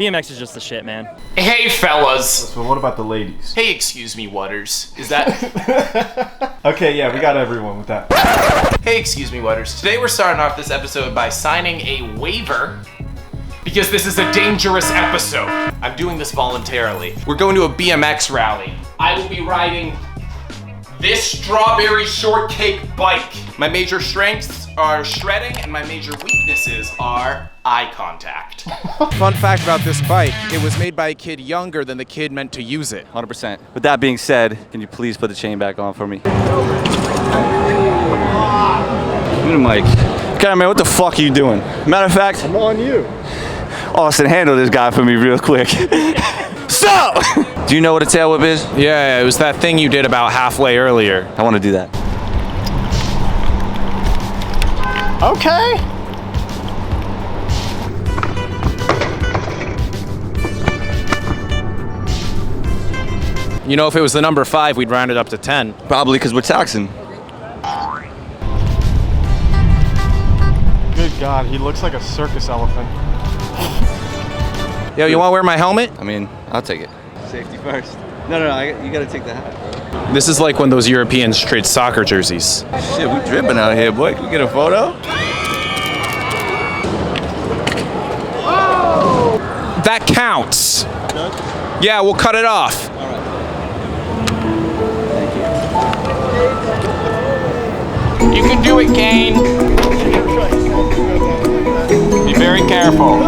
BMX is just the shit, man. Hey, fellas. So what about the ladies? Hey, excuse me, Waters. Is that... Okay, yeah, we got everyone with that. Hey, excuse me, Waters. Today we're starting off this episode by signing a waiver because this is a dangerous episode. I'm doing this voluntarily. We're going to a BMX rally. I will be riding this strawberry shortcake bike. My major strengths are shredding and my major weaknesses are eye contact. Fun fact about this bike, it was made by a kid younger than the kid meant to use it. 100%. With that being said, can you please put the chain back on for me? Give me the mic. Okay, man, what the fuck are you doing? Matter of fact, I'm on you. Austin, handle this guy for me real quick. So! Do you know what a tail whip is? Yeah, it was that thing you did about halfway earlier. I want to do that. Okay. You know, if it was the number 5, we'd round it up to 10. Probably because we're taxing. Good God, he looks like a circus elephant. Yo, you want to wear my helmet? I mean, I'll take it. Safety first. No, you gotta take the hat, bro. This is like when those Europeans trade soccer jerseys. Shit, we dripping out here, boy. Can we get a photo? That counts. Yeah, we'll cut it off. You can do it, Kane. Be very careful.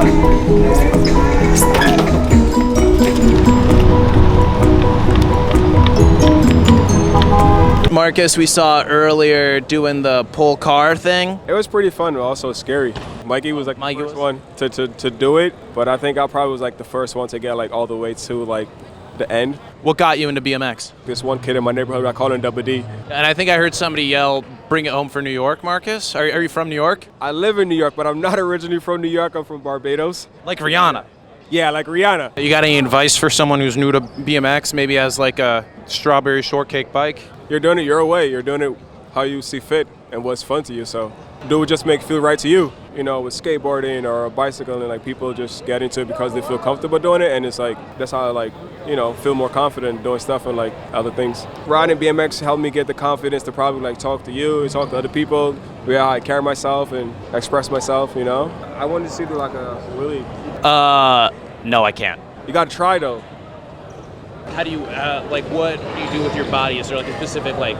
Marcus, we saw earlier doing the pull car thing. It was pretty fun, but also scary. Mikey was like the first one to do it, but I think I probably was like the first one to get like all the way to like the end. What got you into BMX? This one kid in my neighborhood, I call him Double D. And I think I heard somebody yell, "Bring it home for New York," Marcus. Are you from New York? I live in New York, but I'm not originally from New York. I'm from Barbados. Like Rihanna. Yeah, like Rihanna. You got any advice for someone who's new to BMX, maybe has like a strawberry shortcake bike? You're doing it your way. You're doing it how you see fit and what's fun to you. So do what just feel right to you. You know, with skateboarding or bicycling, like people just get into it because they feel comfortable doing it, and it's like that's how I like, you know, feel more confident doing stuff and like other things. Riding BMX helped me get the confidence to probably like talk to you, talk to other people, how I carry myself and express myself. You know, I wanted to see like a really. No, I can't. You gotta try though. How do you, like what do you do with your body? Is there like a specific like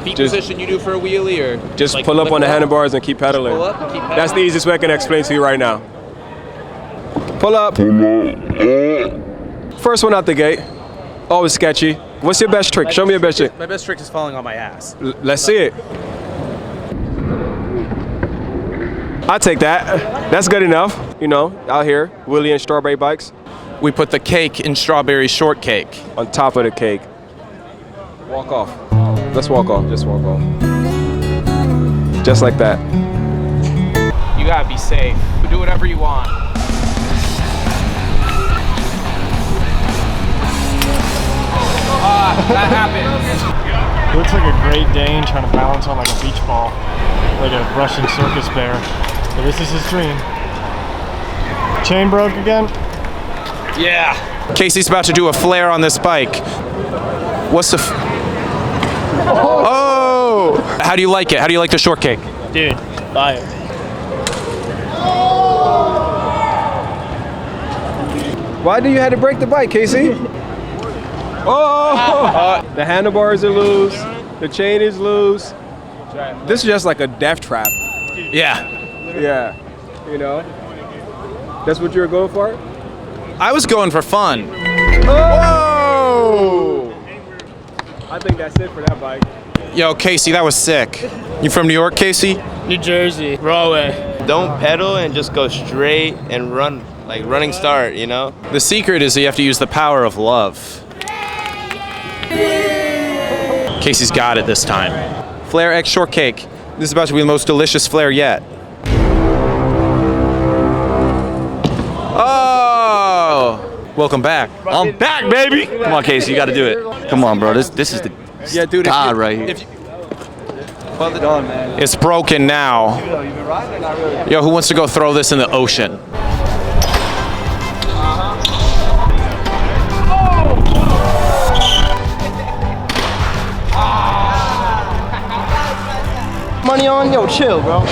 feet position you do for a wheelie, or just like, pull up on the handlebars and keep pedaling? Pull up and keep pedaling? That's the easiest way I can explain to you right now. Pull up. First one out the gate. Always sketchy. What's your best trick? Show me your best trick. My best trick is falling on my ass. Let's see it. I'll take that. That's good enough. You know, out here, Willie and strawberry bikes. We put the cake in strawberry shortcake. On top of the cake. Walk off. Let's walk off. Just walk off. Just like that. You gotta be safe. Do whatever you want. That happened. Looks like a Great Dane trying to balance on like a beach ball, like a Russian circus bear. But this is his dream. Chain broke again? Yeah. Casey's about to do a flare on this bike. What's the? Oh! How do you like it? How do you like the shortcake? Dude, fire. Why do you have to break the bike, Casey? Oh! The handlebars are loose. The chain is loose. This is just like a death trap. Yeah. Yeah. You know? That's what you were going for? I was going for fun. Oh! I think that's it for that bike. Yo, Casey, that was sick. You from New York, Casey? New Jersey, Broadway. Don't pedal and just go straight and run, like running start, you know? The secret is that you have to use the power of love. Casey's got it this time. Flare X shortcake. This is about to be the most delicious flare yet. Oh! Welcome back. I'm back, baby! Come on, Casey, you gotta do it. Come on, bro. This is the god right here. Well done, man. It's broken now. Yo, who wants to go throw this in the ocean? money on? Yo, chill, bro.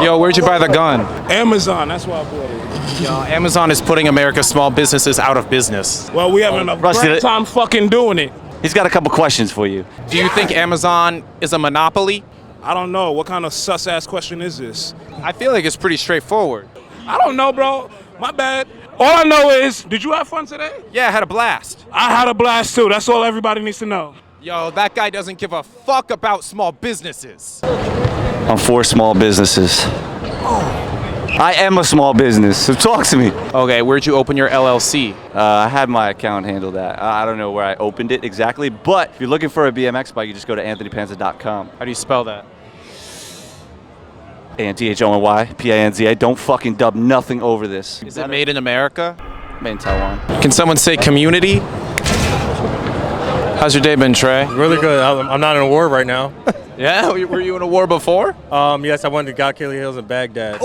Yo, where'd you buy the gun? Amazon, that's why I bought it. Yo, Amazon is putting America's small businesses out of business. Well, we having a Rusty, great time fucking doing it. He's got a couple questions for you. Do you think Amazon is a monopoly? I don't know. What kind of sus-ass question is this? I feel like it's pretty straightforward. I don't know, bro. My bad. All I know is, did you have fun today? Yeah, I had a blast. I had a blast too. That's all everybody needs to know. Yo, that guy doesn't give a fuck about small businesses. I'm for small businesses. I am a small business, so talk to me. Okay, where'd you open your LLC? I had my account handle that. I don't know where I opened it exactly, but if you're looking for a BMX bike, you just go to anthonypanza.com. How do you spell that? ANTHONY, Don't fucking dub nothing over this. Is it made in America? Made in Taiwan. Can someone say community? How's your day been, Trey? Really good. I'm not in a war right now. Yeah? Were you in a war before? Yes, I went to Godkilly Hills in Baghdad.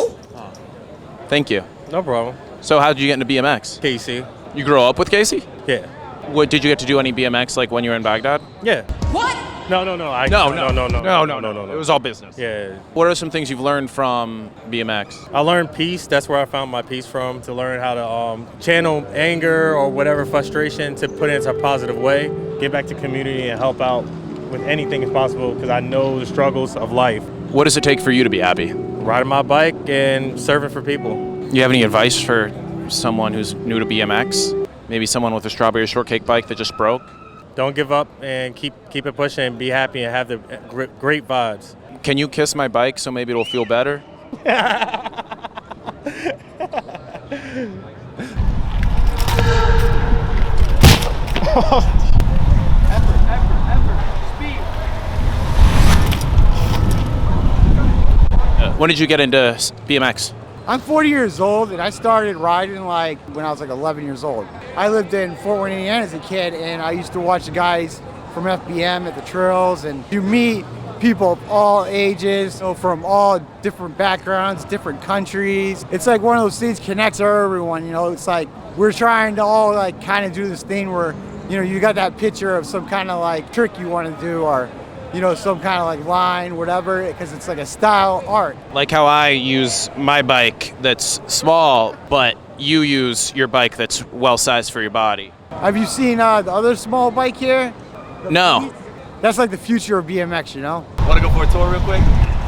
Thank you. No problem. So how did you get into BMX? Casey. You grew up with Casey? Yeah. What, did you get to do any BMX like when you were in Baghdad? Yeah. What? No. No. It was all business. Yeah. What are some things you've learned from BMX? I learned peace. That's where I found my peace from, to learn how to channel anger or whatever frustration to put it into a positive way, get back to community and help out with anything as possible, because I know the struggles of life. What does it take for you to be happy? Riding my bike and serving for people. You have any advice for someone who's new to BMX? Maybe someone with a strawberry shortcake bike that just broke? Don't give up and keep it pushing and be happy and have the great vibes. Can you kiss my bike so maybe it'll feel better? When did you get into BMX? I'm 40 years old, and I started riding like when I was like 11 years old. I lived in Fort Wayne, Indiana as a kid, and I used to watch the guys from FBM at the trails, and you meet people of all ages, from all different backgrounds, different countries. It's like one of those things connects everyone, it's like we're trying to all like kind of do this thing where, you got that picture of some kind of like trick you want to do, or some kind of like line, whatever, because it's like a style art. Like how I use my bike that's small, but you use your bike that's well-sized for your body. Have you seen the other small bike here? No. That's like the future of BMX, Want to go for a tour real quick?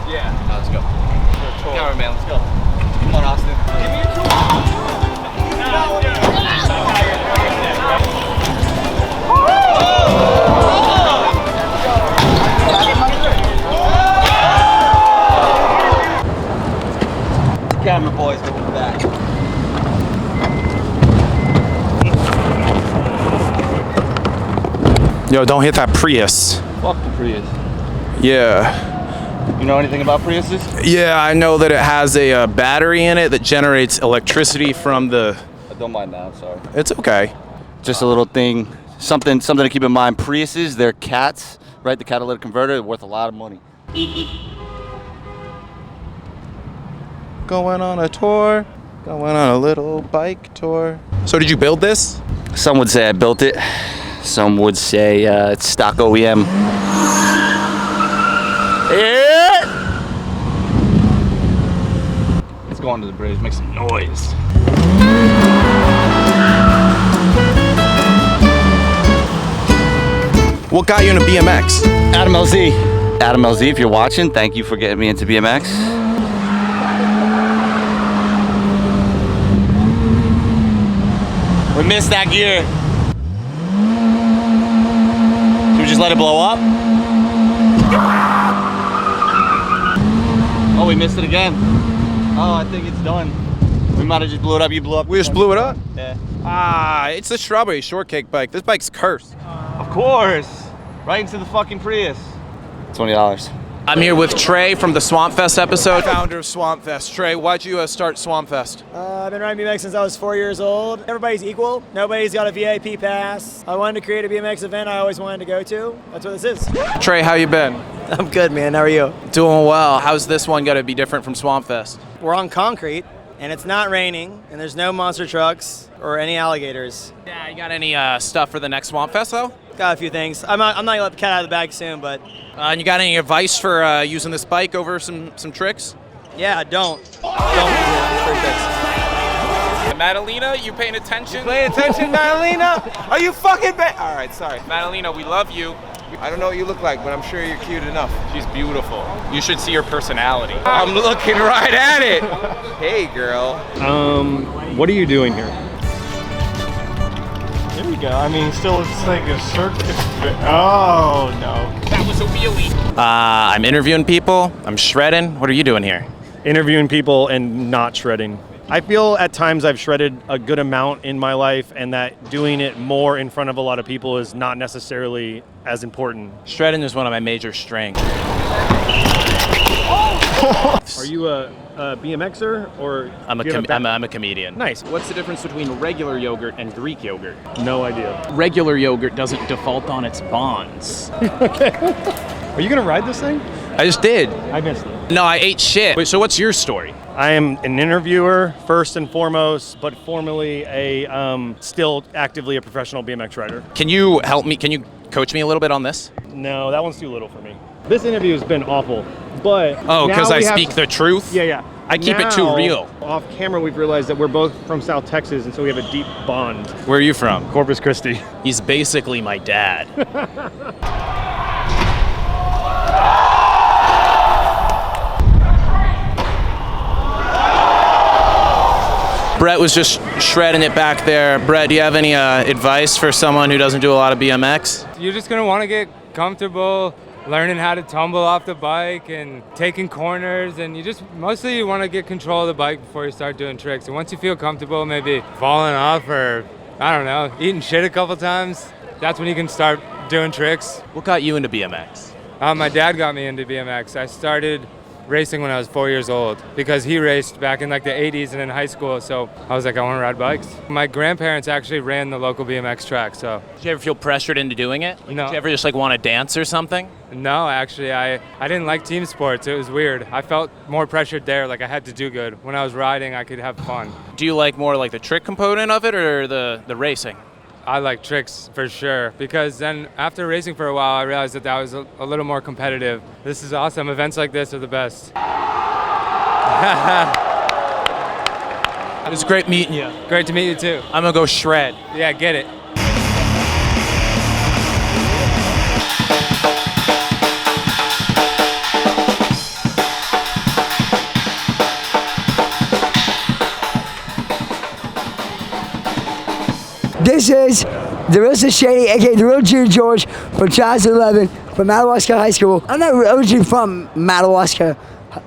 Yeah. Let's go. Cameraman, let's go. Come on, Austin. Give me a tour. Camera boys, go back. Yo, don't hit that Prius. Fuck the Prius. Yeah. You know anything about Priuses? Yeah, I know that it has a battery in it that generates electricity from the... I don't mind that, I'm sorry. It's okay. Just a little thing, something to keep in mind. Priuses, they're cats, right? The catalytic converter, they're worth a lot of money. Going on a tour. Going on a little bike tour. So did you build this? Some would say I built it. Some would say it's stock OEM. Yeah. Let's go onto the bridge, make some noise. What got you into BMX? Adam LZ. Adam LZ, if you're watching, thank you for getting me into BMX. We missed that gear. Should we just let it blow up? Oh, we missed it again. Oh, I think it's done. We might have just blew it up. You blew up. We just blew it up? Yeah. Ah, it's the strawberry shortcake bike. This bike's cursed. Of course. Right into the fucking Prius. $20. I'm here with Trey from the Swampfest episode. Founder of Swampfest. Trey, why'd you start Swampfest? I've been riding BMX since I was 4 years old. Everybody's equal. Nobody's got a VIP pass. I wanted to create a BMX event I always wanted to go to. That's what this is. Trey, how you been? I'm good, man. How are you? Doing well. How's this one gonna be different from Swampfest? We're on concrete, and it's not raining, and there's no monster trucks or any alligators. Yeah, you got any stuff for the next Swampfest though? Got a few things. I'm not gonna let the cat out of the bag soon, but And you got any advice for using this bike over some tricks? yeah, don't use it for tricks. Maddalena, you paying attention? Paying attention, Maddalena? Are you fucking All right, sorry. Maddalena, we love you. I don't know what you look like, but I'm sure you're cute enough. She's beautiful. You should see her personality. I'm looking right at it. Hey, girl. What are you doing here? There we go. I mean, still it's like a circus. Oh, no. That was a wheelie. I'm interviewing people. I'm shredding. What are you doing here? Interviewing people and not shredding. I feel at times I've shredded a good amount in my life, and that doing it more in front of a lot of people is not necessarily as important. Shredding is one of my major strengths. Are you a BMXer or? I'm a comedian. Nice. What's the difference between regular yogurt and Greek yogurt? No idea. Regular yogurt doesn't default on its bonds. Are you gonna ride this thing? I just did. I missed it. No, I ate shit. Wait, so what's your story? I am an interviewer first and foremost, but formerly still actively a professional BMX rider. Can you help me? Can you coach me a little bit on this? No, that one's too little for me. This interview has been awful, but oh, because I speak the truth? Yeah. I keep it too real. Off camera, we've realized that we're both from South Texas, and so we have a deep bond. Where are you from? Corpus Christi. He's basically my dad. Brett was just shredding it back there. Brett, do you have any advice for someone who doesn't do a lot of BMX? You're just gonna want to get comfortable learning how to tumble off the bike and taking corners, and mostly you want to get control of the bike before you start doing tricks. And once you feel comfortable, maybe falling off or, I don't know, eating shit a couple times, that's when you can start doing tricks. What got you into BMX? My dad got me into BMX. I started racing when I was 4 years old because he raced back in like the 80s and in high school, so I was like, I want to ride bikes. My grandparents actually ran the local BMX track, so. Did you ever feel pressured into doing it? No. Did you ever just like want to dance or something? No, actually, I didn't like team sports. It was weird. I felt more pressured there, like I had to do good. When I was riding, I could have fun. Do you like more like the trick component of it or the racing? I like tricks for sure, because then after racing for a while, I realized that was a little more competitive. This is awesome. Events like this are the best. It was great meeting you. Great to meet you too. I'm gonna go shred. Yeah, get it. This is the real Shady, aka the real Junior George from 2011 from Madawaska High School. I'm not originally from Madawaska,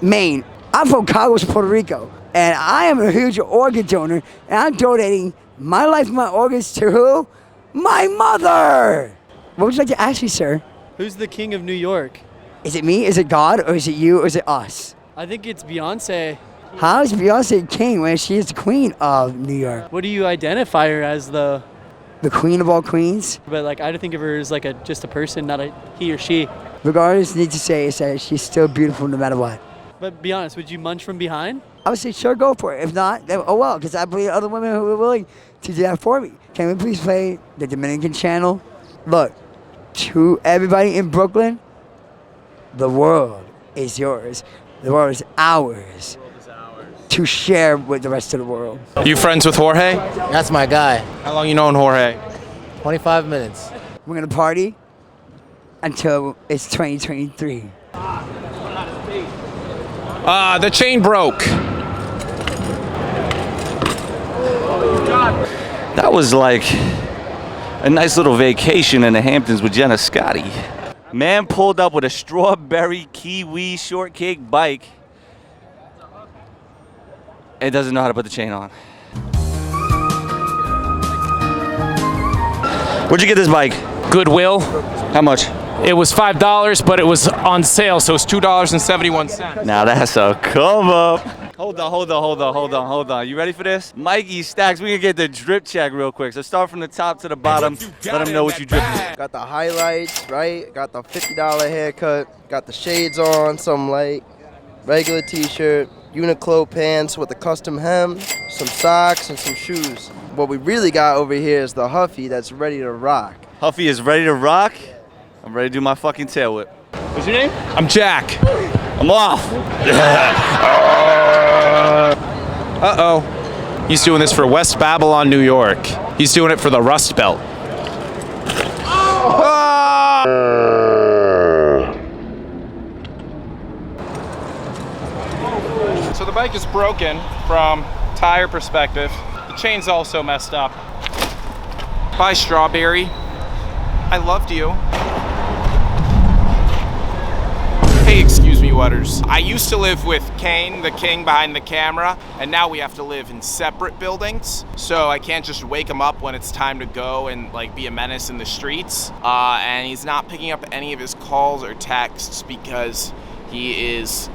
Maine. I'm from Cagos, Puerto Rico. And I am a huge organ donor, and I'm donating my life and my organs to who? My mother! What would you like to ask me, sir? Who's the king of New York? Is it me? Is it God? Or is it you? Or is it us? I think it's Beyonce. How is Beyonce king when she is the queen of New York? What do you identify her as, though? The queen of all queens? But like, I think of her as like just a person, not a he or she. Regardless, need to say is that she's still beautiful no matter what. But be honest, would you munch from behind? I would say sure, go for it. If not, then oh well, because I believe other women who are willing to do that for me. Can we please play the Dominican channel? Look, to everybody in Brooklyn, the world is yours. The world is ours. To share with the rest of the world. You friends with Jorge? That's my guy. How long you known Jorge? 25 minutes. We're gonna party until it's 2023. The chain broke. That was like a nice little vacation in the Hamptons with Jenna Scotti. Man pulled up with a strawberry kiwi shortcake bike and doesn't know how to put the chain on. Where'd you get this bike? Goodwill. How much? It was $5, but it was on sale, so it's $2.71. Now that's a come up. Hold on. You ready for this? Mikey Stacks, we can get the drip check real quick. So start from the top to the bottom. Let them know what you dripping. Got the highlights, right? Got the $50 haircut. Got the shades on, some light. Regular t-shirt, Uniqlo pants with a custom hem, some socks, and some shoes. What we really got over here is the Huffy that's ready to rock. Huffy is ready to rock. I'm ready to do my fucking tail whip. What's your name? I'm Jack. I'm off. Uh-oh. He's doing this for West Babylon, New York. He's doing it for the Rust Belt. So the bike is broken from tire perspective. The chain's also messed up. Bye, Strawberry. I loved you. Hey, excuse me, Wutters. I used to live with Kane, the king behind the camera, and now we have to live in separate buildings. So I can't just wake him up when it's time to go and like be a menace in the streets. And he's not picking up any of his calls or texts because he is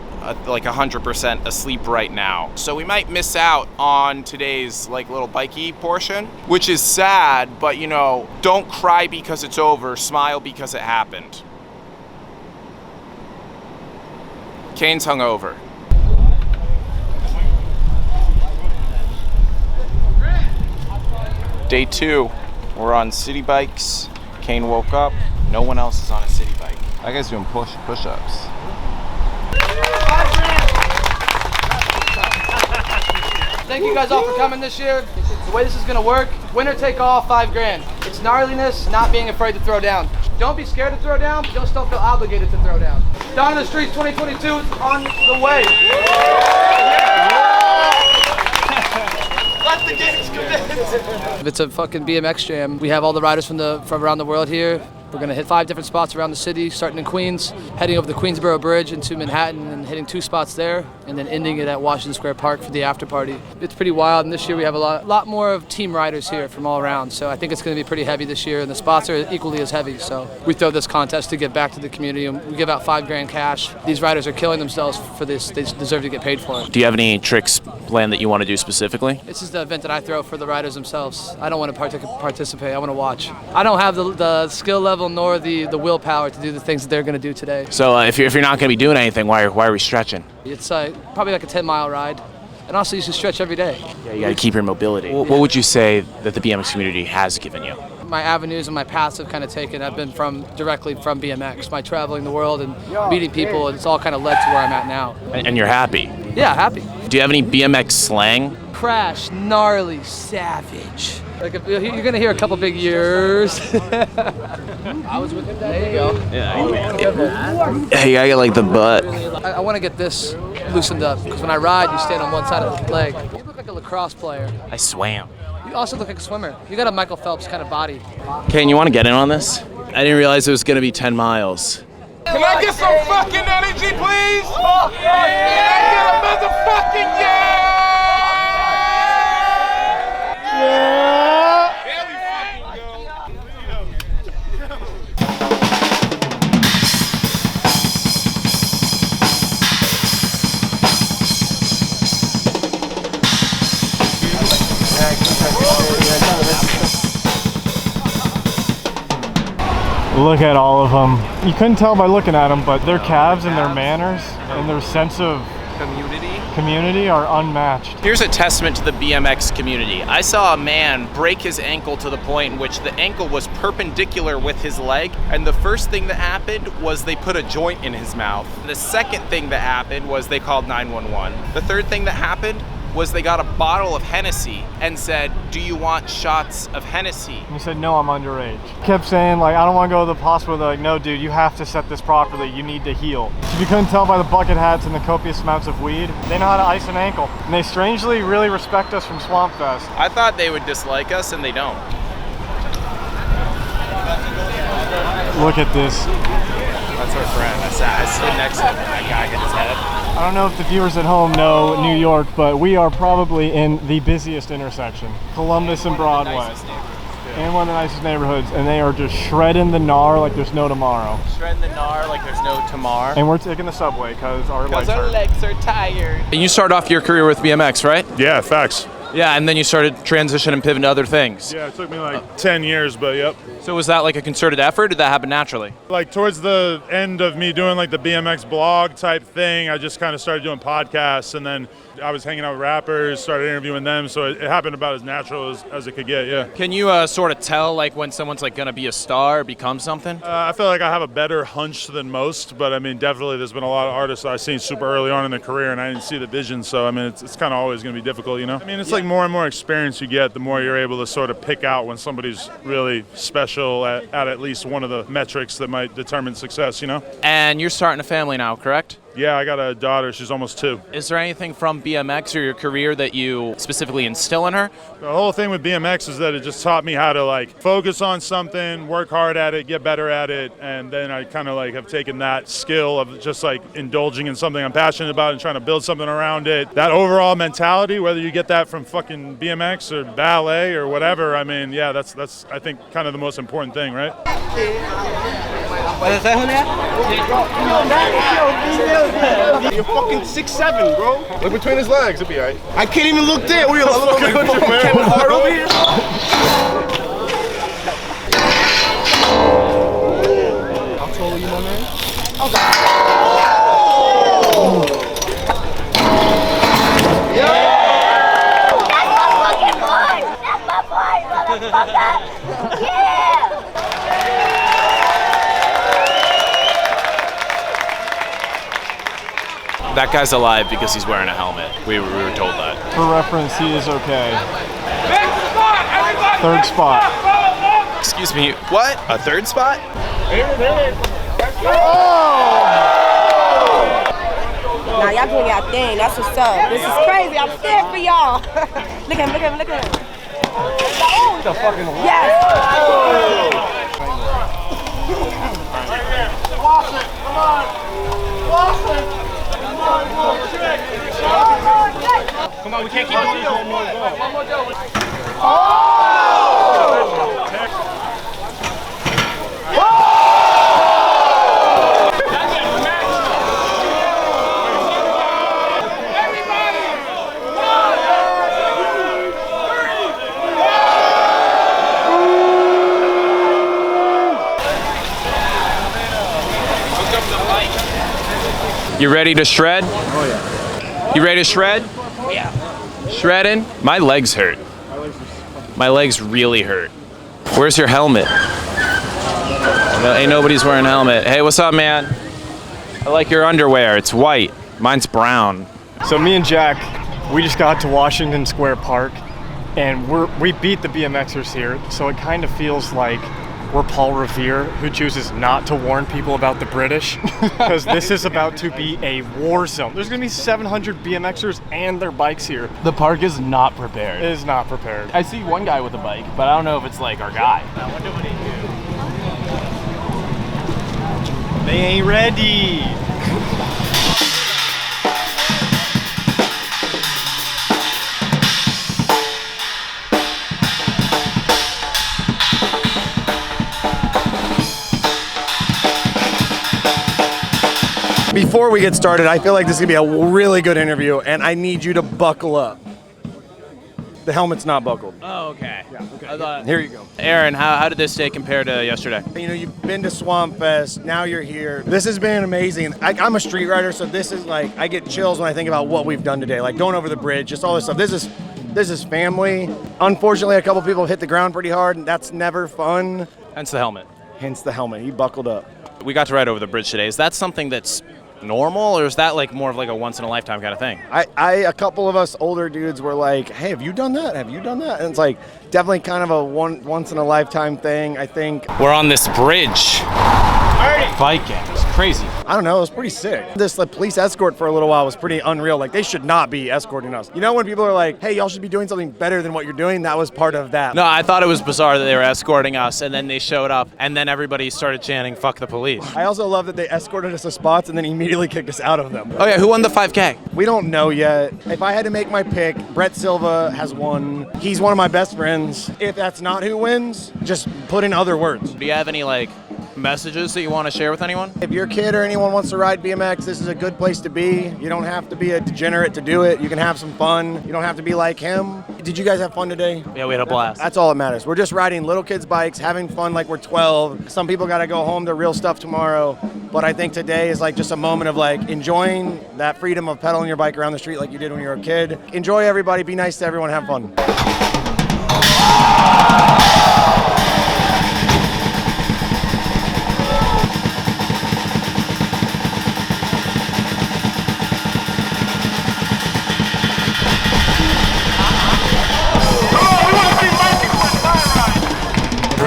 like 100% asleep right now. So we might miss out on today's like little BIKEY portion, which is sad, but you know, don't cry because it's over, smile because it happened. Kane's hungover. Day 2, we're on Citi bikes. Kane woke up, no one else is on a Citi bike. That guy's doing push-ups. Thank you guys all for coming this year. The way this is gonna work, winner take all, $5 grand. It's gnarliness, not being afraid to throw down. Don't be scared to throw down, but just don't feel obligated to throw down. Down in the Streets 2022 is on the way. Let the games commence. It's a fucking BMX jam. We have all the riders from around the world here. We're gonna hit 5 different spots around the city, starting in Queens, heading over the Queensboro Bridge into Manhattan and hitting 2 spots there, and then ending it at Washington Square Park for the after party. It's pretty wild, and this year we have a lot more of team riders here from all around, so I think it's gonna be pretty heavy this year, and the spots are equally as heavy, so we throw this contest to give back to the community, and we give out $5 grand cash. These riders are killing themselves for this. They deserve to get paid for it. Do you have any tricks planned that you want to do specifically? This is the event that I throw for the riders themselves. I don't want to participate, I want to watch. I don't have the skill level nor the willpower to do the things that they're going to do today. So if you're not going to be doing anything, why are we stretching? It's probably like a 10-mile ride. And also you should stretch every day. Yeah, you got to keep your mobility. What would you say that the BMX community has given you? My avenues and my paths have kind of taken, I've been directly from BMX. My traveling the world and meeting people, it's all kind of led to where I'm at now. And you're happy? Yeah, happy. Do you have any BMX slang? Crash, gnarly, savage. Like you're gonna hear a couple big years. I was with him. There you go. Yeah. Hey, I get like the butt. I want to get this loosened up because when I ride, you stand on one side of the leg. You look like a lacrosse player. I swam. You also look like a swimmer. You got a Michael Phelps kind of body. Kane, you want to get in on this? I didn't realize it was gonna be 10 miles. Can I get some fucking energy, please? Oh, yeah. Can I get a motherfucking yeah? Look at all of them. You couldn't tell by looking at them, but their calves and their manners and their sense of community are unmatched. Here's a testament to the BMX community. I saw a man break his ankle to the point in which the ankle was perpendicular with his leg, and the first thing that happened was they put a joint in his mouth. The second thing that happened was they called 911. The third thing that happened was they got a bottle of Hennessy and said, "Do you want shots of Hennessy?" He said, "No, I'm underage." Kept saying, like, "I don't want to go to the hospital." They're like, "No, dude, you have to set this properly. You need to heal." If you couldn't tell by the bucket hats and the copious amounts of weed, they know how to ice an ankle. And they strangely really respect us from Swampfest. I thought they would dislike us, and they don't. Look at this. That's our friend. I stood next to him. That guy hit his head. I don't know if the viewers at home know New York, but we are probably in the busiest intersection, Columbus and Broadway. In one of the nicest neighborhoods, and they are just shredding the gnar like there's no tomorrow. Shredding the gnar like there's no tomorrow. And we're taking the subway because our legs are tired. And you started off your career with BMX, right? Yeah, facts. Yeah, and then you started transitioning and pivoting to other things. Yeah, it took me like 10 years, but yep. So was that like a concerted effort, or did that happen naturally? Like towards the end of me doing like the BMX blog type thing, I just kind of started doing podcasts, and then I was hanging out with rappers, started interviewing them, so it happened about as natural as it could get, yeah. Can you sort of tell like when someone's like gonna be a star or become something? I feel like I have a better hunch than most, but I mean, definitely there's been a lot of artists I've seen super early on in their career and I didn't see the vision, so I mean, it's kind of always going to be difficult, you know? I mean, it's like more and more experience you get, the more you're able to sort of pick out when somebody's really special at least one of the metrics that might determine success, you know? And you're starting a family now, correct? Yeah, I got a daughter. She's almost 2. Is there anything from BMX or your career that you specifically instill in her? The whole thing with BMX is that it just taught me how to like focus on something, work hard at it, get better at it, and then I kind of like have taken that skill of just like indulging in something I'm passionate about and trying to build something around it. That overall mentality, whether you get that from fucking BMX or ballet or whatever, I mean, yeah, that's I think kind of the most important thing, right? You're fucking 6'7", bro. Look between his legs, it'll be alright. I can't even look there. We a little Kevin Hart over here. How tall are you, my man? That's my fucking boy! That's my boy, motherfucker! Yeah! That guy's alive because he's wearing a helmet. We were told that. For reference, he is okay. Third spot. Excuse me, what? A third spot? Nah, y'all doing y'all thing. That's what's up. This is crazy. I'm scared for y'all. Look at him, look at him, look at him. The fucking yes. Wash it, come on. Wash it. Come on, we can't keep doing this. One more go. You ready to shred? Oh yeah. You ready to shred? Yeah. Shredding? My legs hurt. My legs really hurt. Where's your helmet? No, ain't nobody's wearing a helmet. Hey, what's up, man? I like your underwear. It's white. Mine's brown. So me and Jack, we just got to Washington Square Park, and we beat the BMXers here. So it kind of feels like we're Paul Revere, who chooses not to warn people about the British, because this is about to be a war zone. There's going to be 700 BMXers and their bikes here. The park is not prepared. It is not prepared. I see one guy with a bike, but I don't know if it's like our guy. They ain't ready. Before we get started, I feel like this is gonna be a really good interview, and I need you to buckle up. The helmet's not buckled. Oh, okay. Yeah, okay. Here you go. Aaron, how did this day compare to yesterday? You know, you've been to Swampfest, now you're here. This has been amazing. I'm a street rider, so this is like, I get chills when I think about what we've done today, like going over the bridge, just all this stuff. This is family. Unfortunately, a couple people have hit the ground pretty hard, and that's never fun. Hence the helmet. Hence the helmet. He buckled up. We got to ride over the bridge today. Is that something that's normal, or is that like more of like a once in a lifetime kind of thing? A couple of us older dudes were like, hey, have you done that? Have you done that? And it's like definitely kind of a once in a lifetime thing, I think. We're on this bridge. Biking. It's crazy. I don't know, it was pretty sick. This police escort for a little while was pretty unreal. Like, they should not be escorting us. You know when people are like, hey, y'all should be doing something better than what you're doing? That was part of that. No, I thought it was bizarre that they were escorting us, and then they showed up, and then everybody started chanting, fuck the police. I also love that they escorted us to spots and then immediately kicked us out of them. Oh yeah, who won the 5K? We don't know yet. If I had to make my pick, Brett Silva has won. He's one of my best friends. If that's not who wins, just put in other words. Do you have any like messages that you want to share with anyone? If your kid or anyone wants to ride BMX, this is a good place to be. You don't have to be a degenerate to do it. You can have some fun. You don't have to be like him. Did you guys have fun today? Yeah, we had a blast. That's all that matters. We're just riding little kids' bikes, having fun like we're 12. Some people got to go home to real stuff tomorrow. But I think today is like just a moment of like enjoying that freedom of pedaling your bike around the street like you did when you were a kid. Enjoy everybody. Be nice to everyone. Have fun.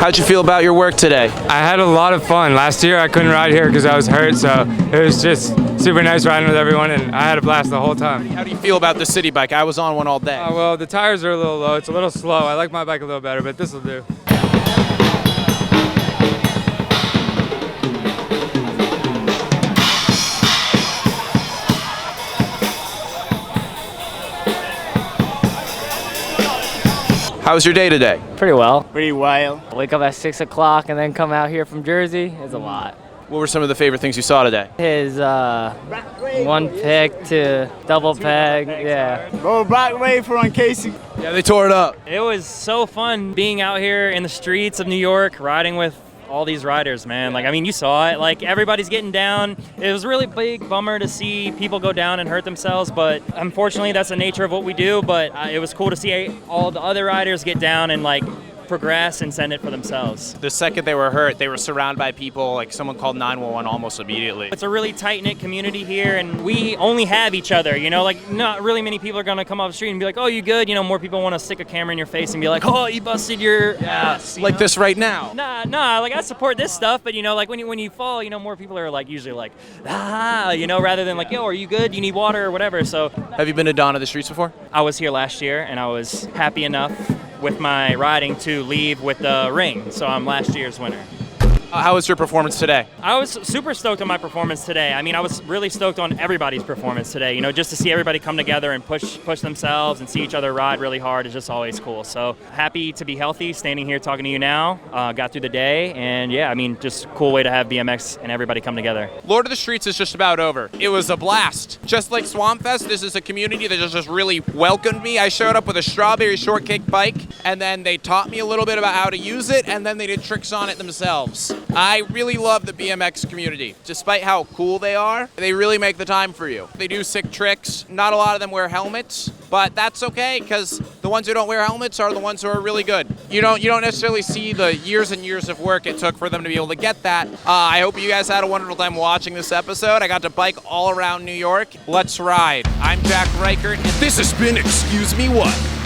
How'd you feel about your work today? I had a lot of fun. Last year I couldn't ride here because I was hurt, so it was just super nice riding with everyone, and I had a blast the whole time. How do you feel about the Citi bike? I was on one all day. Well, the tires are a little low. It's a little slow. I like my bike a little better, but this will do. How was your day today? Pretty well. Pretty wild. Wake up at 6 o'clock and then come out here from Jersey is a lot. What were some of the favorite things you saw today? His one pick to double peg, yeah. Go back way from Casey. Yeah, they tore it up. It was so fun being out here in the streets of New York, riding with all these riders, man. Like, I mean, you saw it. Like, everybody's getting down. It was a really big bummer to see people go down and hurt themselves, but unfortunately, that's the nature of what we do. But it was cool to see all the other riders get down and, like, progress and send it for themselves. The second they were hurt, they were surrounded by people. Like, someone called 911 almost immediately. It's a really tight-knit community here, and we only have each other, you know? Like, not really many people are gonna come off the street and be like, oh, you good? You know, more people wanna stick a camera in your face and be like, oh, you busted your ass. Like this right now. Nah, like, I support this stuff, but, you know, like, when you fall, you know, more people are, like, usually like, you know, rather than like, yo, are you good? You need water or whatever, so. Have you been to Dawn of the Streets before? I was here last year, and I was happy enough with my riding to leave with the ring, so I'm last year's winner. How was your performance today? I was super stoked on my performance today. I mean, I was really stoked on everybody's performance today. You know, just to see everybody come together and push themselves and see each other ride really hard is just always cool. So happy to be healthy, standing here talking to you now. Got through the day, and yeah, I mean, just a cool way to have BMX and everybody come together. Lord of the Streets is just about over. It was a blast. Just like Swampfest, this is a community that just really welcomed me. I showed up with a strawberry shortcake bike, and then they taught me a little bit about how to use it, and then they did tricks on it themselves. I really love the BMX community. Despite how cool they are, they really make the time for you. They do sick tricks. Not a lot of them wear helmets, but that's okay, because the ones who don't wear helmets are the ones who are really good. You don't necessarily see the years and years of work it took for them to be able to get that. I hope you guys had a wonderful time watching this episode. I got to bike all around New York. Let's ride. I'm Jack Reichert, and this has been Excuse Me What?